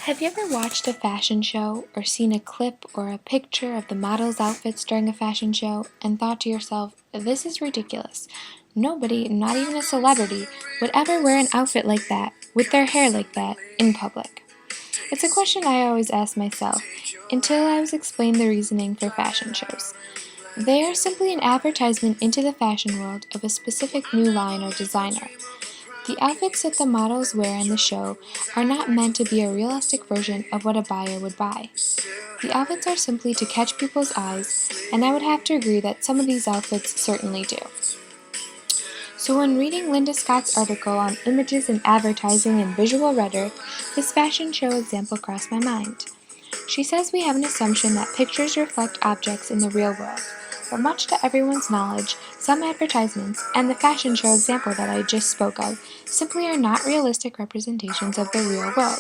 Have you ever watched a fashion show or seen a clip or a picture of the models' outfits during a fashion show and thought to yourself, this is ridiculous. Nobody, not even a celebrity, would ever wear an outfit like that, with their hair like that, in public. It's a question I always ask myself, until I was explained the reasoning for fashion shows. They are simply an advertisement into the fashion world of a specific new line or designer. The outfits that the models wear in the show are not meant to be a realistic version of what a buyer would buy. The outfits are simply to catch people's eyes, and I would have to agree that some of these outfits certainly do. So when reading Linda Scott's article on images in advertising and visual rhetoric, this fashion show example crossed my mind. She says we have an assumption that pictures reflect objects in the real world, but much to everyone's knowledge, some advertisements, and the fashion show example that I just spoke of, simply are not realistic representations of the real world.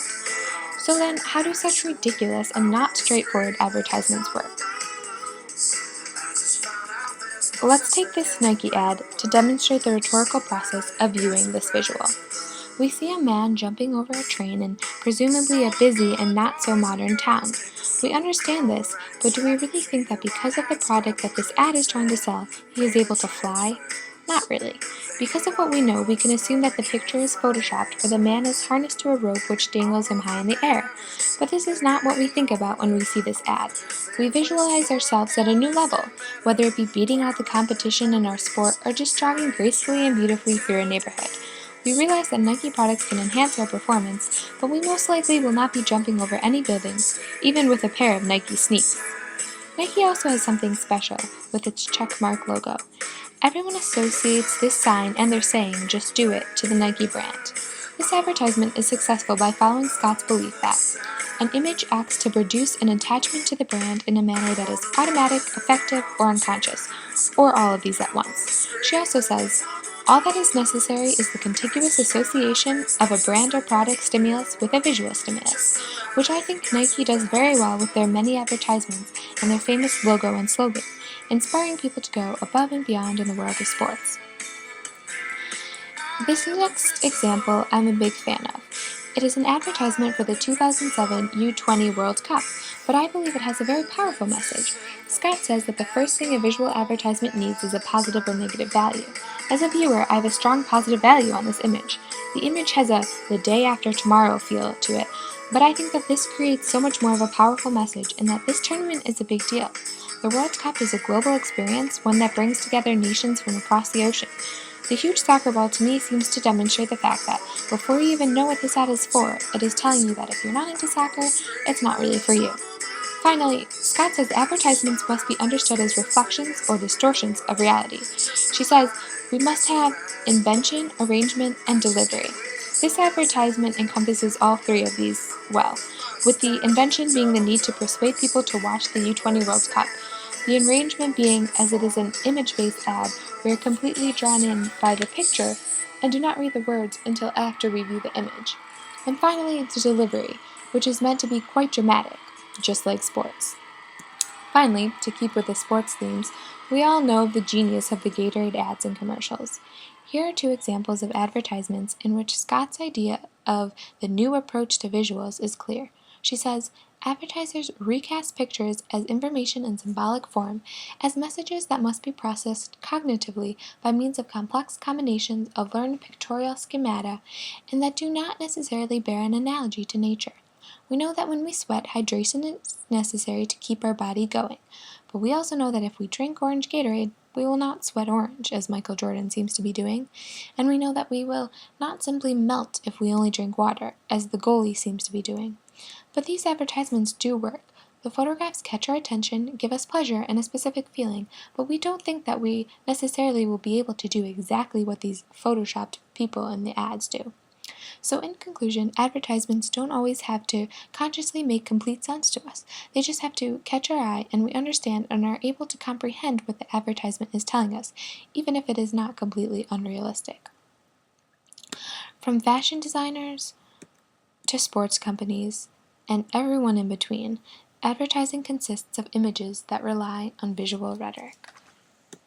So then, how do such ridiculous and not straightforward advertisements work? Let's take this Nike ad to demonstrate the rhetorical process of viewing this visual. We see a man jumping over a train in presumably a busy and not so modern town. We understand this, but do we really think that because of the product that this ad is trying to sell, he is able to fly? Not really. Because of what we know, we can assume that the picture is photoshopped or the man is harnessed to a rope which dangles him high in the air. But this is not what we think about when we see this ad. We visualize ourselves at a new level, whether it be beating out the competition in our sport or just jogging gracefully and beautifully through a neighborhood. We realize that Nike products can enhance our performance, but we most likely will not be jumping over any buildings, even with a pair of Nike sneaks. Nike also has something special with its checkmark logo. Everyone associates this sign and their saying, "Just do it," to the Nike brand. This advertisement is successful by following Scott's belief that an image acts to produce an attachment to the brand in a manner that is automatic, effective, or unconscious, or all of these at once. She also says, all that is necessary is the contiguous association of a brand or product stimulus with a visual stimulus, which I think Nike does very well with their many advertisements and their famous logo and slogan, inspiring people to go above and beyond in the world of sports. This next example I'm a big fan of. It is an advertisement for the 2007 U20 World Cup, but I believe it has a very powerful message. Scott says that the first thing a visual advertisement needs is a positive or negative value. As a viewer, I have a strong positive value on this image. The image has a "the day after tomorrow" feel to it, but I think that this creates so much more of a powerful message and that this tournament is a big deal. The World Cup is a global experience, one that brings together nations from across the ocean. The huge soccer ball to me seems to demonstrate the fact that before you even know what this ad is for, it is telling you that if you're not into soccer, it's not really for you. Finally, Scott says advertisements must be understood as reflections or distortions of reality. She says, we must have invention, arrangement, and delivery. This advertisement encompasses all three of these well, with the invention being the need to persuade people to watch the U20 World Cup. The arrangement being, as it is an image-based ad, we are completely drawn in by the picture and do not read the words until after we view the image. And finally, the delivery, which is meant to be quite dramatic, just like sports. Finally, to keep with the sports themes, we all know of the genius of the Gatorade ads and commercials. Here are two examples of advertisements in which Scott's idea of the new approach to visuals is clear. She says, advertisers recast pictures as information in symbolic form, as messages that must be processed cognitively by means of complex combinations of learned pictorial schemata, and that do not necessarily bear an analogy to nature. We know that when we sweat, hydration is necessary to keep our body going, but we also know that if we drink orange Gatorade, we will not sweat orange, as Michael Jordan seems to be doing, and we know that we will not simply melt if we only drink water, as the goalie seems to be doing. But these advertisements do work. The photographs catch our attention, give us pleasure and a specific feeling, but we don't think that we necessarily will be able to do exactly what these photoshopped people in the ads do. So in conclusion, advertisements don't always have to consciously make complete sense to us. They just have to catch our eye and we understand and are able to comprehend what the advertisement is telling us, even if it is not completely unrealistic. From fashion designers to sports companies, and everyone in between, advertising consists of images that rely on visual rhetoric.